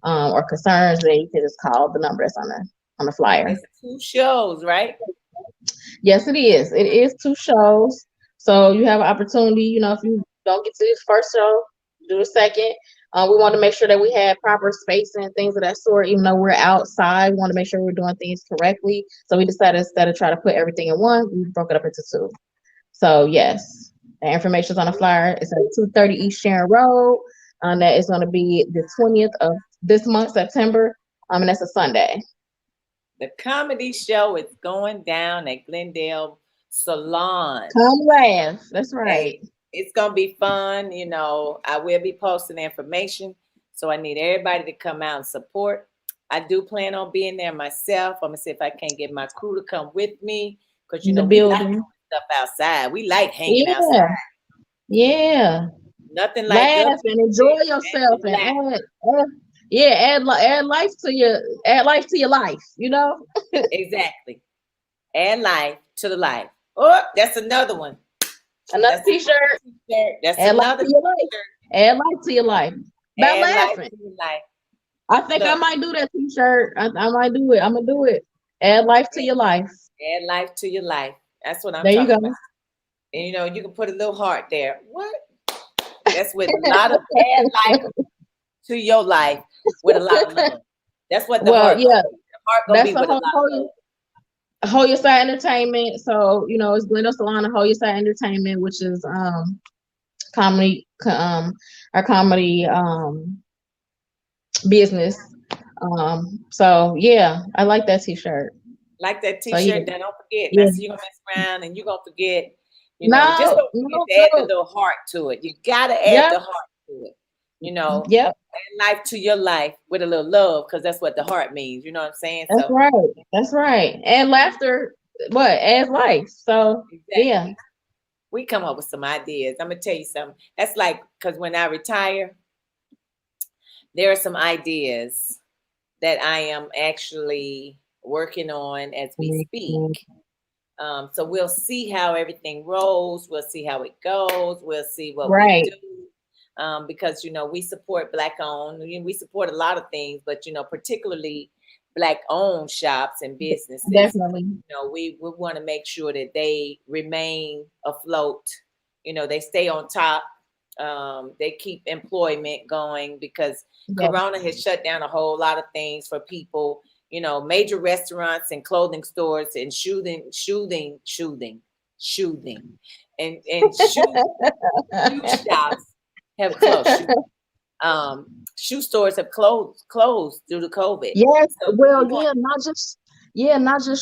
or concerns, then you can just call the number that's on the flyer. It's 2 shows, right? Yes, it is. It is 2 shows. So you have an opportunity, if you don't get to this first show, do a second. We want to make sure that we have proper spacing and things of that sort. Even though we're outside, we want to make sure we're doing things correctly. So we decided instead of try to put everything in one, we broke it up into two. So yes, the information's on the flyer. It's at 230 East Sharon Road. That is going to be the 20th of this month, September. And that's a Sunday. The comedy show is going down at Glendale Salon. Come laugh. That's Hey, right. it's gonna be fun. I will be posting information, so I need everybody to come out and support. I do plan on being there myself. I'm gonna see if I can't get my crew to come with me because In the we like building. doing stuff outside. We like hanging outside. Yeah. Yeah. Nothing like us Laugh and enjoy yourself and and laugh. add life to your life, Exactly. Add life to the life. Oh, that's another one. Another That's another t-shirt, t-shirt. That's add life another to your life. t-shirt. Add life to your life. About Add life laughing. to your life. I think I Look, might do that t-shirt. I might do it. I'm gonna do it. Add life to your life. add life to your life. That's what I'm There you talking about. go. And you can put a little heart there. What? That's with a lot of add life to your life with a lot of love. That's what the Well, heart gonna yeah, be. The heart gonna that's be a with a lot of love. whole your side entertainment. So, it's Glendale Salon and whole your side entertainment, which is comedy our comedy business. So yeah, I like that t-shirt. Like that So yeah, t-shirt. Now don't forget. Now yeah. see you're gonna mess around and you're gonna forget. Just No, don't forget no, to add the no. little heart to it. You gotta add Yep, the heart to it. yep, Add life to your life with a little love, because that's what the heart means. You know what I'm saying? that's So right. That's right. And laughter, what, adds life. So yeah, exactly. We come up with some ideas. I'm gonna tell you something. That's like because when I retire, there are some ideas that I am actually working on as we speak. So we'll see how everything rolls. We'll see how it goes. We'll see what we right. do. Because we support black owned. We support a lot of things, but particularly black owned shops and businesses. Definitely. We want to make sure that they remain afloat. They stay on top. They keep employment going because Yes, Corona has shut down a whole lot of things for people. Major restaurants and clothing stores and shooting, and shoe shops have closed. Shoe stores have closed due to COVID. yes. So Well, we want not just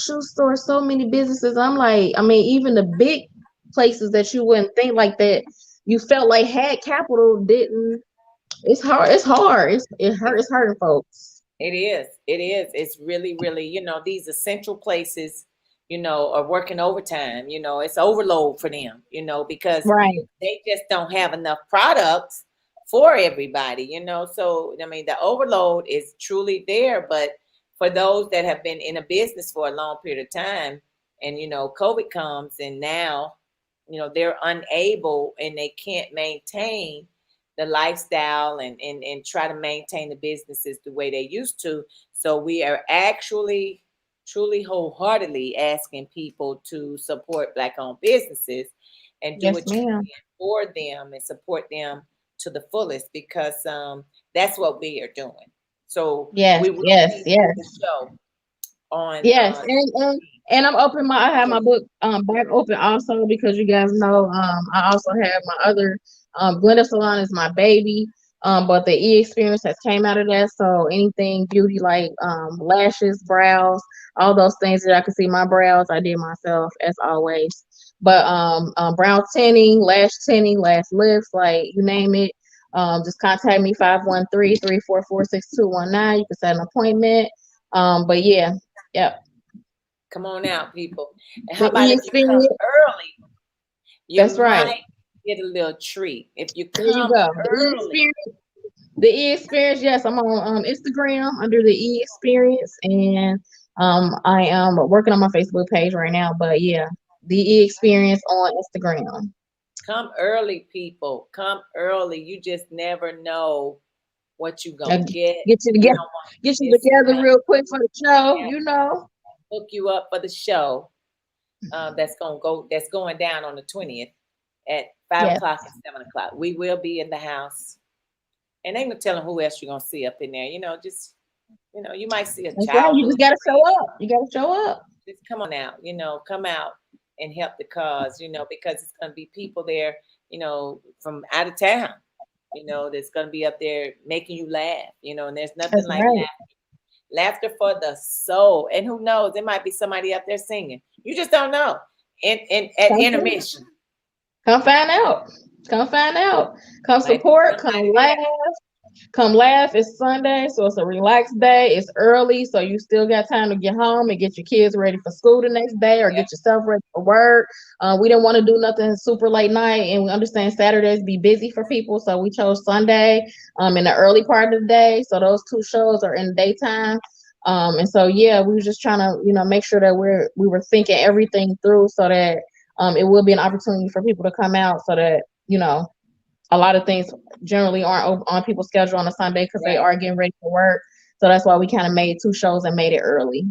shoe stores. So many businesses. I'm like, I mean, even the big places that you wouldn't think like that. You felt like had capital didn't. It's hard. It's hard. It's hurting folks. it is. It is. It's really, really, these essential places, are working overtime. It's overload for them, because Right. they just don't have enough products for everybody, So, I mean, the overload is truly there. But for those that have been in a business for a long period of time and, COVID comes and now, they're unable and they can't maintain the lifestyle and try to maintain the businesses the way they used to. So we are actually truly wholeheartedly asking people to support black owned businesses and do Yes, what you ma'am. can for them and support them to the fullest because that's what we are doing. So Yes, we will yes, be doing the yes. show on Yes, and I have my book back open also because you guys know I also have my other Glenda Salon is my baby. But the experience has came out of that. So anything beauty like lashes, brows, all those things that I can see my brows, I did myself as always. But brow tinting, lash lifts, like you name it. Just contact me 513-344-6219. You can set an appointment. But yeah, yep. come on out, people. And how The about if you come experience. early? You That's right. might get a little treat if you There you come go. The early. experience. The experience. Yes, I'm on Instagram under the experience, and I am working on my Facebook page right now. But yeah, the experience on Instagram. Come early, people. Come early. You just never know what you gonna And get. get you We together, don't want get you together discount. real quick for the show, Yeah, you know. hook you up for the show. That's going down on the 20th at five Yes. o'clock and 7 o'clock. We will be in the house, and ain't no telling who else you're gonna see up in there. Just you might see a That's right. child, You a just little gotta show friend. up. You gotta show up. Just come on out. Come out and help the cause. Because it's gonna be people there. From out of town. That's gonna be up there making you laugh. And there's nothing That's like right. laughter for the soul. And who knows? There might be somebody up there singing. You just don't know. In at Come find, intermission, come find out. Come find out. Come might be support. Come somebody laugh. there. Come laugh. It's Sunday, so it's a relaxed day. It's early, so you still got time to get home and get your kids ready for school the next day, or Yep. get yourself ready for work. We didn't want to do nothing super late night, and we understand Saturdays be busy for people, so we chose Sunday in the early part of the day. So those two shows are in the daytime. And so yeah, we were just trying to make sure that we were thinking everything through so that it will be an opportunity for people to come out, so that a lot of things generally aren't on people's schedule on a Sunday because they Right. are getting ready for work. So that's why we kind of made two shows and made it early.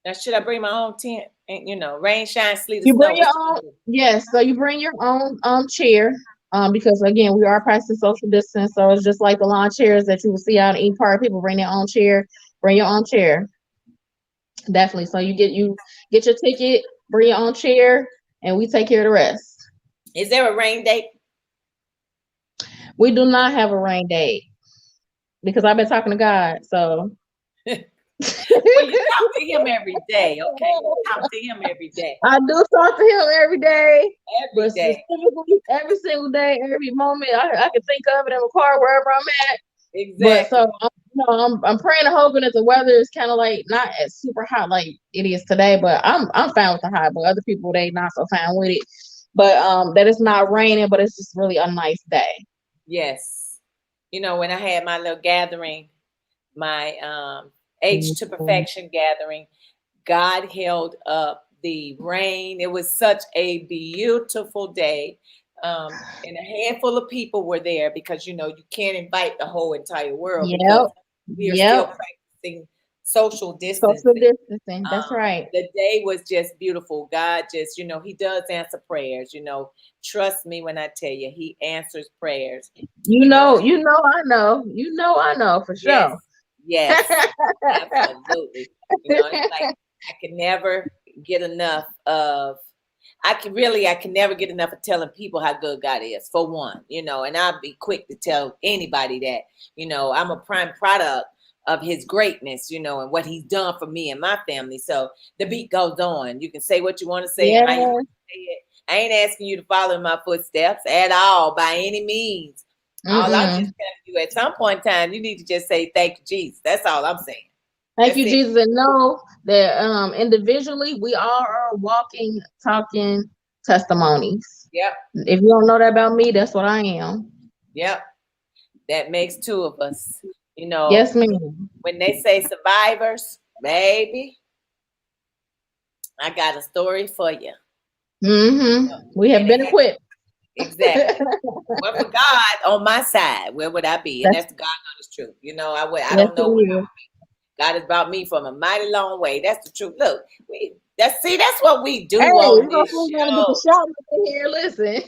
Now, should I bring my own tent? And rain, shine, sleet, or You snow. bring your What you own, gonna do? yes. So you bring your own chair, because again we are practicing social distance. So it's just like the lawn chairs that you will see out in E Park. People bring their own chair. Bring your own chair, definitely. So you get your ticket, bring your own chair, and we take care of the rest. Is there a rain date? We do not have a rain date because I've been talking to God. So Well, you talk to him every day, okay? You talk to him every day, I do talk to him every day, every but day. specifically every single day, every moment I can think of it in the car wherever I'm at. But Exactly. so I'm praying and hoping that the weather is kind of like not as super hot like it is today, but I'm fine with the hot. But other people they not so fine with it. But that it's not raining, but it's just really a nice day. Yes. When I had my little gathering, my Age to Perfection gathering, God held up the rain. It was such a beautiful day. And a handful of people were there because you can't invite the whole entire world because Yep, we are still yep. practicing social Social distancing. distancing. That's right. The day was just beautiful. God just, He does answer prayers. Trust me when I tell you, He answers prayers. Even I know for yes, sure. yes, absolutely. It's like I can never get enough of. I can never get enough of telling people how good God is. For one, and I'll be quick to tell anybody that. I'm a prime product of His greatness, and what He's done for me and my family. So the beat goes on. You can say what you want to say and how you Yeah. want to say it. I ain't asking you to follow in my footsteps at all by any means. All I'm just Mm-mm. telling you, at some point in time, you need to just say thank you, Jesus. That's all I'm saying. Thank That's you, it. Jesus, and know that individually we all are walking, talking testimonies. Yep, If you don't know that about me, that's what I am. yep. That makes two of us. You know, Yes, ma'am. when they say survivors, baby, I got a story for you. We have And it been had equipped. exactly. Well, for God on my side, where would I be? And That's that's God honest truth. I yes, don't it know where is. God has brought me from a mighty long way. That's the truth. Look, that's what we do Hey, on we're this gonna get the show. shot in here. Listen.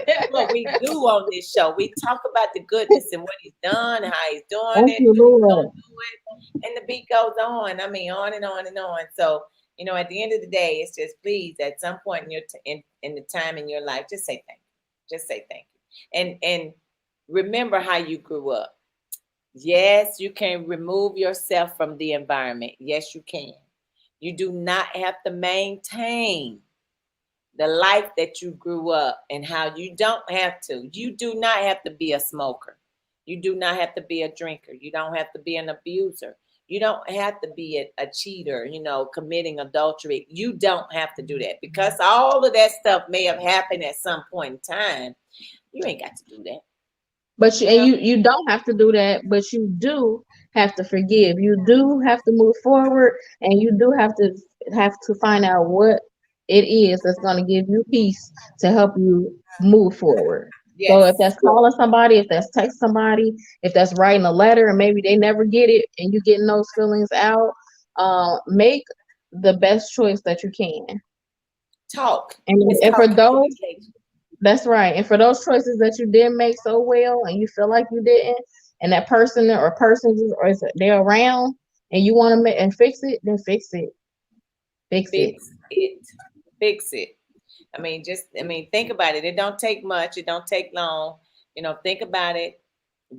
That's what we do on this show. We talk about the goodness and what He's done, how He's doing Thank it, you, when He's Lord. gonna do it, and the beat goes on. I mean, on and on and on. So, at the end of the day, it's just please at some point in in the time in your life, just say thank you. Just say thank you, and remember how you grew up. Yes, you can remove yourself from the environment. Yes, you can. You do not have to maintain the life that you grew up and how you don't have to. You do not have to be a smoker. You do not have to be a drinker. You don't have to be an abuser. You don't have to be a cheater, committing adultery. You don't have to do that because all of that stuff may have happened at some point in time. You ain't got to do that, But you you and know? you don't have to do that, but you do have to forgive. You do have to move forward, and you do have to find out what it is that's going to give you peace to help you move forward. So if Yes. that's calling somebody, if that's texting somebody, if that's writing a letter and maybe they never get it and you getting those feelings out, make the best choice that you can. Talk. And, It's and for called those, communication. that's right. And for those choices that you didn't make so well and you feel like you didn't, and that person or persons or they're around and you want to make and fix it, then fix it. Fix it. Fix it. Fix it. Think about it. It don't take much. It don't take long. Think about it,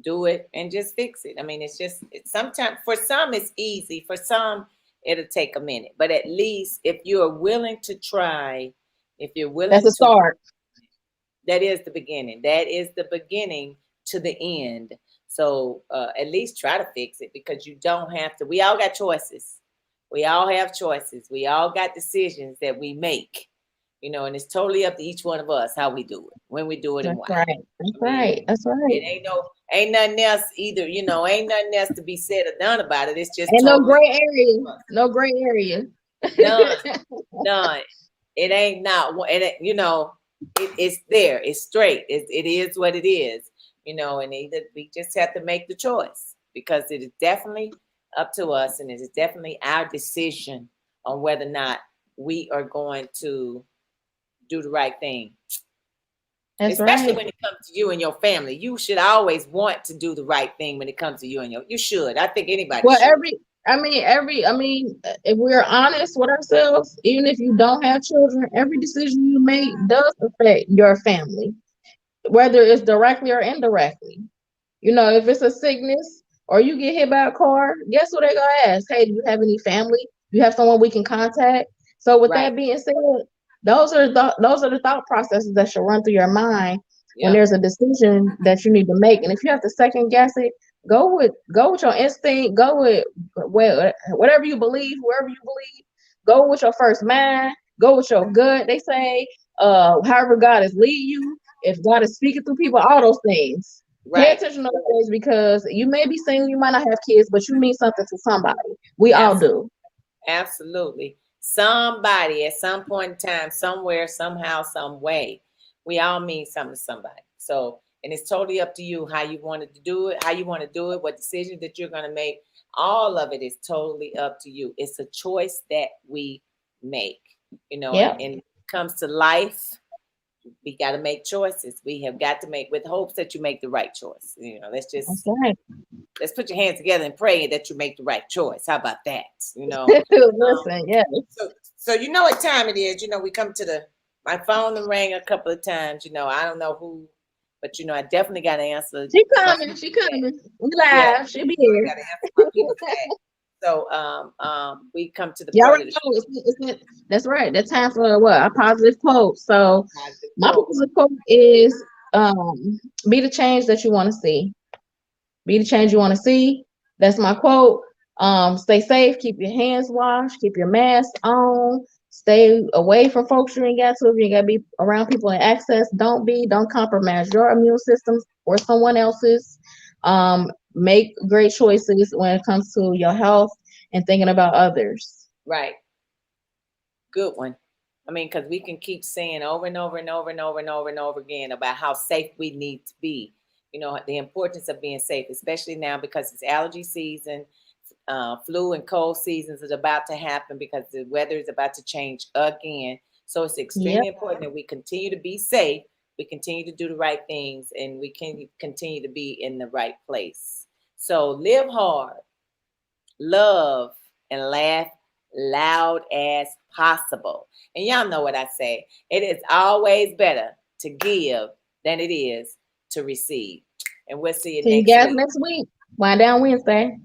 do it, and just fix it. It's sometimes for some it's easy. For some it'll take a minute. But at least if you're willing to try, if you're That's willing a to, start. that is the beginning. That is the beginning to the end. So at least try to fix it because you don't have to. We all got choices. We all have choices. We all got decisions that we make. And it's totally up to each one of us how we do it, when we do it, and That's why. right. That's I mean, right. That's right. it ain't nothing else either. Ain't nothing else to be said or done about it. It's just And no totally gray area. No gray area. none, none. It ain't not. It's there. It's straight. It is what it is. And either we just have to make the choice because it is definitely up to us, and it is definitely our decision on whether or not we are going to do the right thing. That's Especially right. when it comes to you and your family. You should always want to do the right thing when it comes to you and you should. I think anybody Well, should. if we're honest with ourselves, even if you don't have children, every decision you make does affect your family, whether it's directly or indirectly. If it's a sickness or you get hit by a car, guess what they're gonna ask? Hey, do you have any family? Do you have someone we can contact? So with Right. that being said, those are the thought processes that should run through your mind when Yep. there's a decision that you need to make. And if you have to second guess it, go with your instinct, go with whatever you believe, whoever you believe, go with your first mind, go with your gut. They say, however God is leading you, if God is speaking through people, all those things. Pay Right. attention to those things because you may be single, you might not have kids, but you mean something to somebody. We all Absolutely. do. Absolutely. Somebody at some point in time, somewhere, somehow, some way, we all mean something to somebody. So, and it's totally up to you how you wanted to do it, how you want to do it, what decisions that you're going to make. All of it is totally up to you. It's a choice that we make, Yep. and it comes to life. We got to make choices. We have got to make with hopes that you make the right choice. That's right. Let's put your hands together and pray that you make the right choice. How about that? Listen, yeah. So you know what time it is. We come to my phone rang a couple of times. I don't know who, but I definitely got to answer She my coming, people she chat. coming. We Yeah, live. She be here. got to answer my people chat. So we come to the Y'all part already of the know that's right. That's time for what? A positive quote. So positive my quote. positive quote is be the change that you want to see. Be the change you want to see. That's my quote. Stay safe, keep your hands washed, keep your mask on, stay away from folks you ain't got to. If you ain't gotta be around people in access, don't compromise your immune systems or someone else's. Make great choices when it comes to your health and thinking about others. Right. Good one. Because we can keep saying over and over and over and over and over and over again about how safe we need to be. The importance of being safe, especially now because it's allergy season, flu and cold seasons is about to happen because the weather is about to change again. So it's Yep. extremely important that we continue to be safe, we continue to do the right things, and we can continue to be in the right place. So live hard, love, and laugh loud as possible. And y'all know what I say. It is always better to give than it is to receive. And we'll see you See you next guys week. next week. Wind down Wednesday.